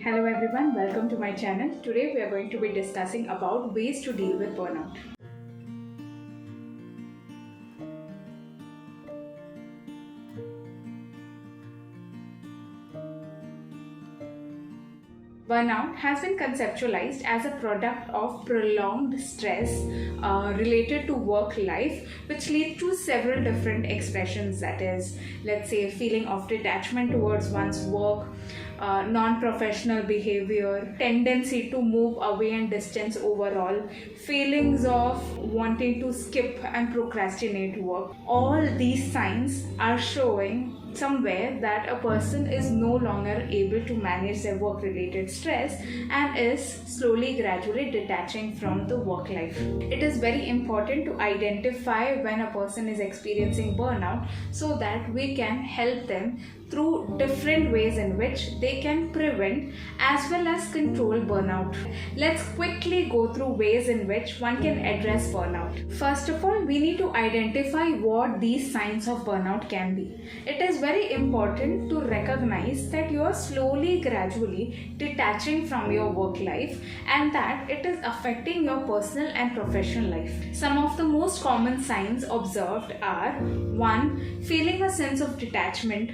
Hello everyone, welcome to my channel. Today we are going to be discussing about ways to deal with burnout. Burnout has been conceptualized as a product of prolonged stress related to work life, which leads to several different expressions. That is, let's say, feeling of detachment towards one's work, non-professional behavior, tendency to move away and distance overall, feelings of wanting to skip and procrastinate work. All these signs are showing somewhere that a person is no longer able to manage their work related stress and is slowly gradually detaching from the work life. It is very important to identify when a person is experiencing burnout so that we can help them through different ways in which they can prevent as well as control burnout. Let's quickly go through ways in which one can address burnout. First of all, we need to identify what these signs of burnout can be. It is very important to recognize that you are slowly, gradually detaching from your work life and that it is affecting your personal and professional life. Some of the most common signs observed are 1. Feeling a sense of detachment,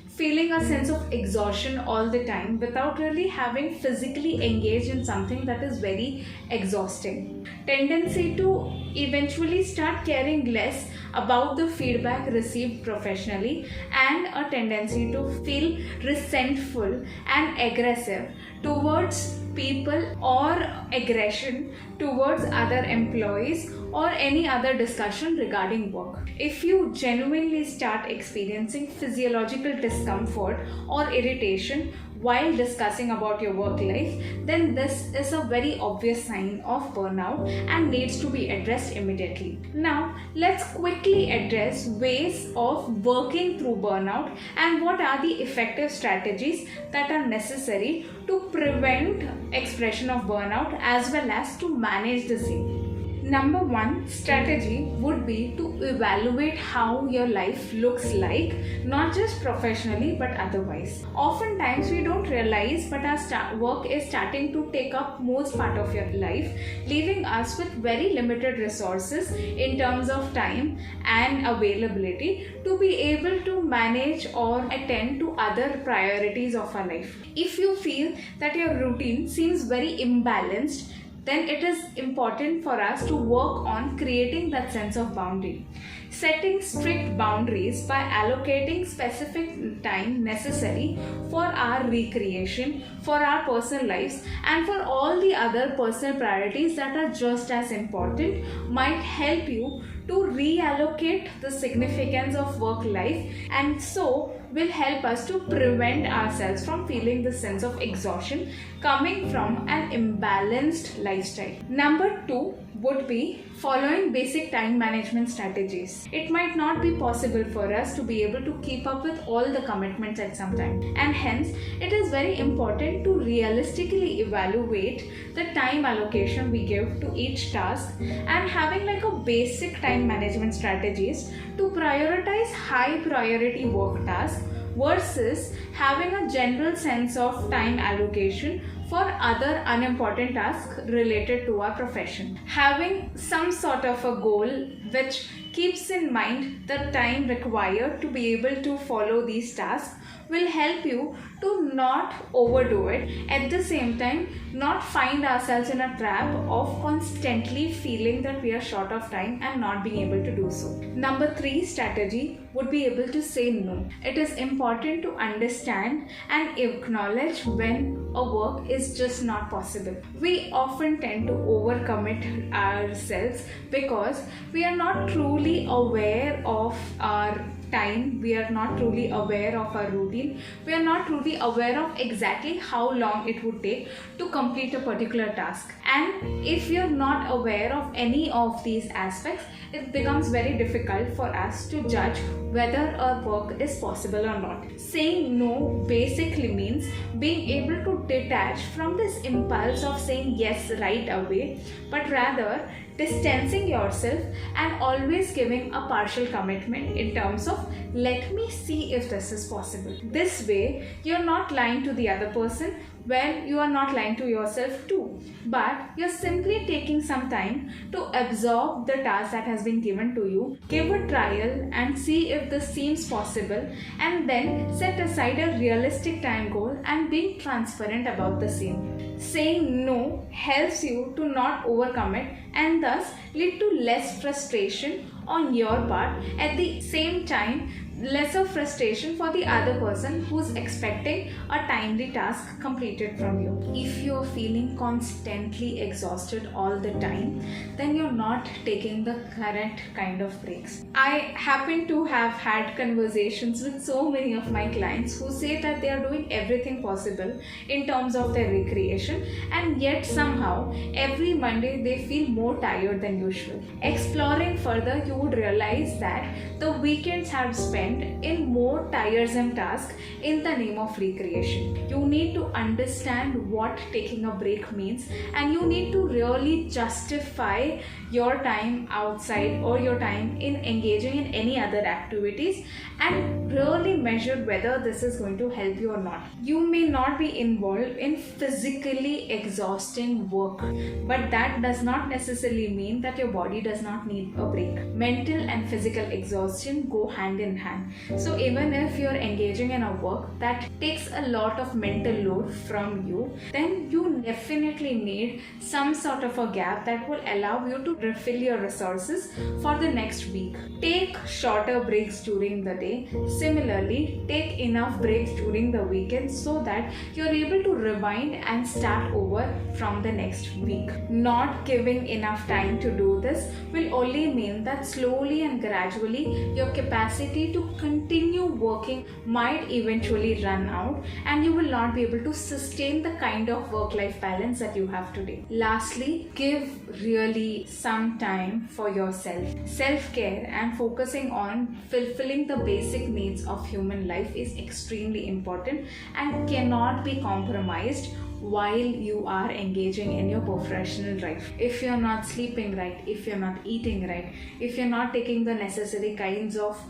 feeling a sense of exhaustion all the time without really having physically engaged in something that is very exhausting. Tendency to eventually start caring less about the feedback received professionally and a tendency to feel resentful and aggressive towards people or aggression towards other employees or any other discussion regarding work. If you genuinely start experiencing physiological discomfort or irritation while discussing about your work life, then this is a very obvious sign of burnout and needs to be addressed immediately. Now, let's quickly address ways of working through burnout and what are the effective strategies that are necessary to prevent expression of burnout as well as to manage the same. Number 1 strategy would be to evaluate how your life looks like, not just professionally but otherwise. Oftentimes we don't realize, but our work is starting to take up most part of your life, leaving us with very limited resources in terms of time and availability to be able to manage or attend to other priorities of our life. If you feel that your routine seems very imbalanced, then it is important for us to work on creating that sense of boundary. Setting strict boundaries by allocating specific time necessary for our recreation, for our personal lives, and for all the other personal priorities that are just as important might help you to reallocate the significance of work life and so will help us to prevent ourselves from feeling the sense of exhaustion coming from an imbalanced lifestyle. Number 2 would be following basic time management strategies. It might not be possible for us to be able to keep up with all the commitments at some time, and hence it is very important to realistically evaluate the time allocation we give to each task and having like a basic time management strategies to prioritize high priority work tasks versus having a general sense of time allocation for other unimportant tasks related to our profession. Having some sort of a goal which keeps in mind the time required to be able to follow these tasks will help you to not overdo it. At the same time, not find ourselves in a trap of constantly feeling that we are short of time and not being able to do so. Number 3 strategy would be able to say no. It is important to understand and acknowledge when a work is just not possible. We often tend to overcommit ourselves because we are not truly aware of our time, we are not truly aware of our routine, we are not truly aware of exactly how long it would take to complete a particular task. And if we are not aware of any of these aspects, it becomes very difficult for us to judge whether our work is possible or not. Saying no basically means being able to detach from this impulse of saying yes right away, but rather distancing yourself and always giving a partial commitment in terms of let me see if this is possible. This way, you're not lying to the other person, Well, you are not lying to yourself too, but you're simply taking some time to absorb the task that has been given to you, give a trial and see if this seems possible, and then set aside a realistic time goal and being transparent about the same. Saying no helps you to not overcome it and thus lead to less frustration on your part. At the same time, lesser frustration for the other person who's expecting a timely task completed from you. If you're feeling constantly exhausted all the time, then you're not taking the correct kind of breaks. I happen to have had conversations with so many of my clients who say that they are doing everything possible in terms of their recreation, and yet somehow every Monday they feel more tired than usual. Exploring further, you would realize that the weekends have spent in more tiresome tasks in the name of recreation. You need to understand what taking a break means, and you need to really justify your time outside or your time in engaging in any other activities and really measure whether this is going to help you or not. You may not be involved in physically exhausting work, but that does not necessarily mean that your body does not need a break. Mental and physical exhaustion go hand in hand. So even if you're engaging in a work that takes a lot of mental load from you, then you definitely need some sort of a gap that will allow you to refill your resources for the next week. Take shorter breaks during the day. Similarly, take enough breaks during the weekend so that you're able to rewind and start over from the next week. Not giving enough time to do this will only mean that slowly and gradually your capacity to continue working might eventually run out, and you will not be able to sustain the kind of work-life balance that you have today. Lastly, give really some time for yourself. Self-care and focusing on fulfilling the basic needs of human life is extremely important and cannot be compromised while you are engaging in your professional life. If you're not sleeping right, if you're not eating right, if you're not taking the necessary kinds of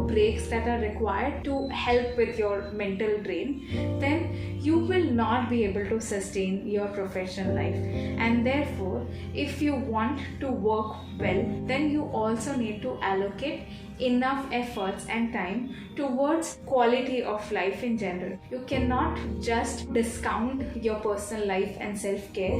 breaks that are required to help with your mental drain, then you will not be able to sustain your professional life. And therefore, if you want to work well, then you also need to allocate enough efforts and time towards quality of life in general. You cannot just discount your personal life and self-care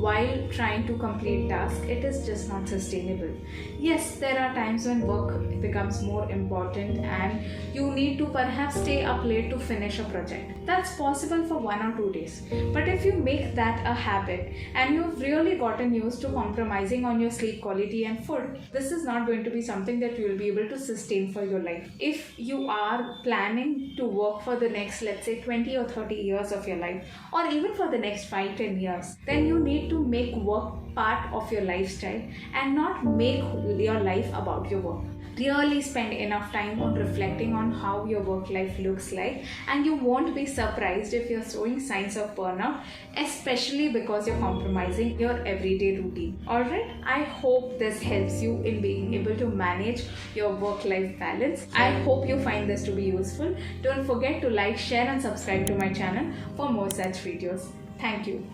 while trying to complete tasks. It is just not sustainable. Yes, there are times when work becomes more important and you need to perhaps stay up late to finish a project. That's possible for 1 or 2 days. But if you make that a habit and you've really gotten used to compromising on your sleep quality and food, this is not going to be something that you will be able to sustain for your life. If you are planning to work for the next, let's say, 20 or 30 years of your life, or even for the next 5-10 years, then you need to make work part of your lifestyle and not make your life about your work. Really spend enough time on reflecting on how your work life looks like, and you won't be surprised if you're showing signs of burnout, especially because you're compromising your everyday routine. Alright, I hope this helps you in being able to manage your work-life balance. I hope you find this to be useful. Don't forget to like, share and subscribe to my channel for more such videos. Thank you.